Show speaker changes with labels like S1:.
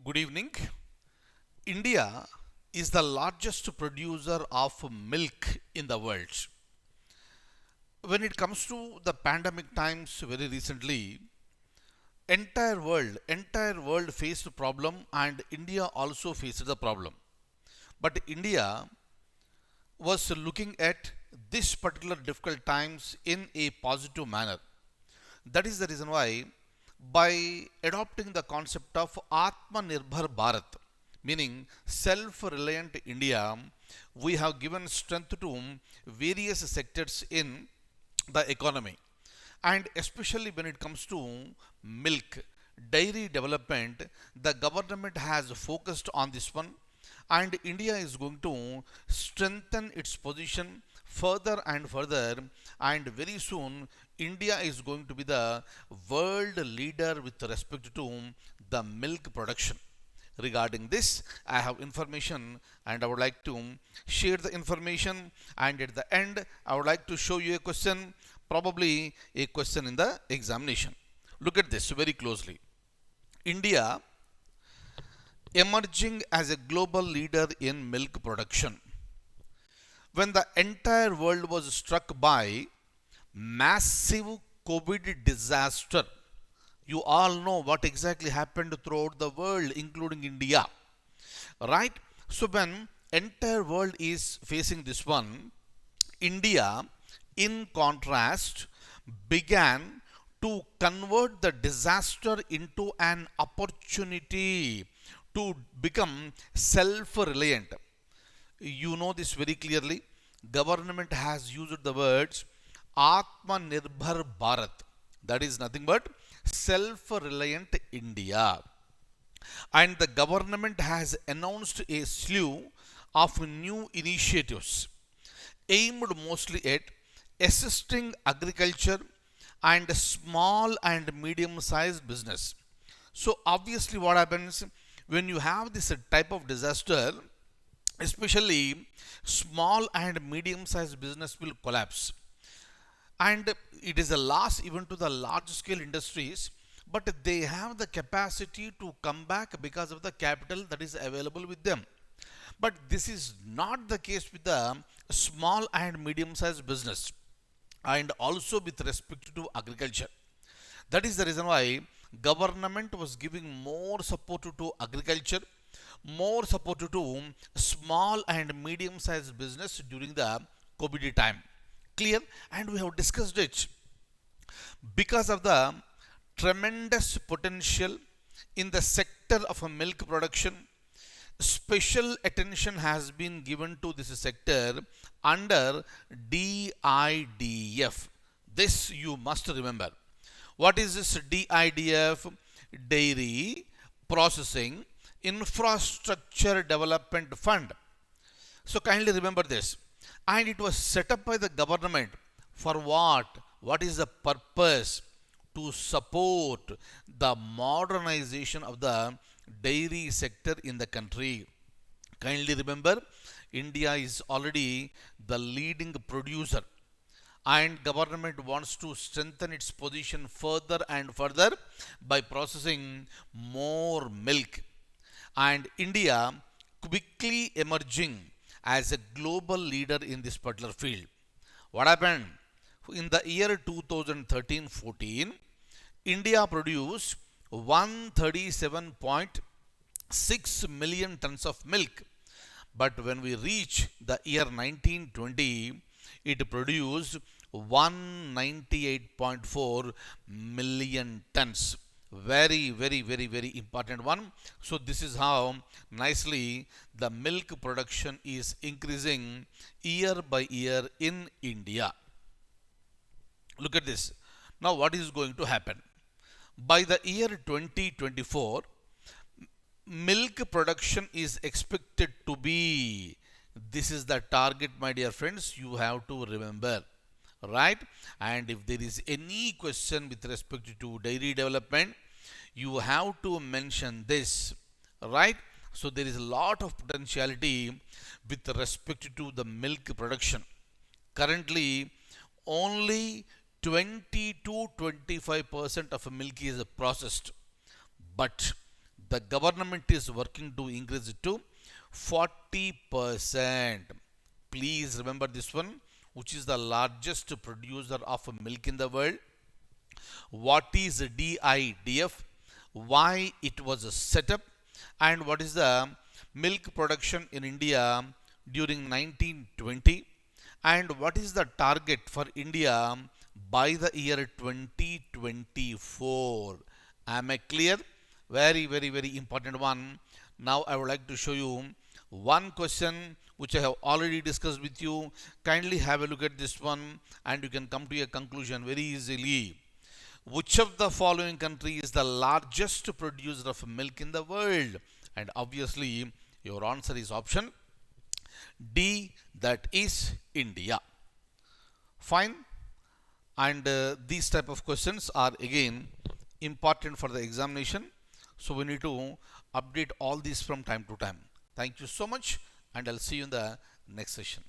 S1: Good evening. India is the largest producer of milk in the world. When it comes to the pandemic times very recently, entire world faced a problem and India also faced the problem. But India was looking at this particular difficult times in a positive manner. That is the reason why, by adopting the concept of Atmanirbhar Bharat, meaning self reliant India, we have given strength to various sectors in the economy. And especially when it comes to milk, dairy development, the government has focused on this one, and India is going to strengthen its position further and further, and very soon India is going to be the world leader with respect to the milk production. Regarding this, I have information and I would like to share the information, and at the end I would like to show you a question, probably a question in the examination. Look at this very closely. India emerging as a global leader in milk production. When the entire world was struck by massive COVID disaster, you all know what exactly happened throughout the world, including India, right? So when entire world is facing this one, India, in contrast, began to convert the disaster into an opportunity to become self-reliant. You know this very clearly. Government has used the words Atmanirbhar Bharat. That is nothing but self-reliant India. And the government has announced a slew of new initiatives aimed mostly at assisting agriculture and small and medium sized business. So obviously what happens when you have this type of disaster, especially small and medium sized business will collapse, and it is a loss even to the large scale industries, but they have the capacity to come back because of the capital that is available with them. But this is not the case with the small and medium sized business, and also with respect to agriculture. That is the reason why government was giving more support to agriculture, more support to small and medium sized business during the COVID time. Clear? And we have discussed it. Because of the tremendous potential in the sector of milk production, special attention has been given to this sector under DIDF. This you must remember. What is this DIDF? Dairy Processing Infrastructure Development Fund. So kindly remember this. And it was set up by the government for what? What is the purpose? To support the modernization of the dairy sector in the country. Kindly remember, India is already the leading producer, and government wants to strengthen its position further and further by processing more milk, and India quickly emerging as a global leader in this particular field. What happened? In the year 2013-14, India produced 137.6 million tons of milk. But when we reach the year 1920, it produced 198.4 million tons. Very important one. So this is how nicely the milk production is increasing year by year in India. Look at this. Now what is going to happen? By the year 2024, milk production is expected to be, this is the target, my dear friends, you have to remember, right? And if there is any question with respect to dairy development, you have to mention this, right? So there is a lot of potentiality with respect to the milk production. Currently only 20 to 25% of milk is processed, but The government is working to increase it to 40%. Please remember this one, which is the largest producer of milk in the world. What is DIDF? Why it was set up? And what is the milk production in India during 1920? And what is the target for India by the year 2024? Am I clear? Very important one. Now I would like to show you one question which I have already discussed with you. Kindly have a look at this one and you can come to a conclusion very easily. Which of the following country is the largest producer of milk in the world? And obviously your answer is option D, that is India. Fine. And these type of questions are again important for the examination. So we need to update all these from time to time. Thank you so much and I'll see you in the next session.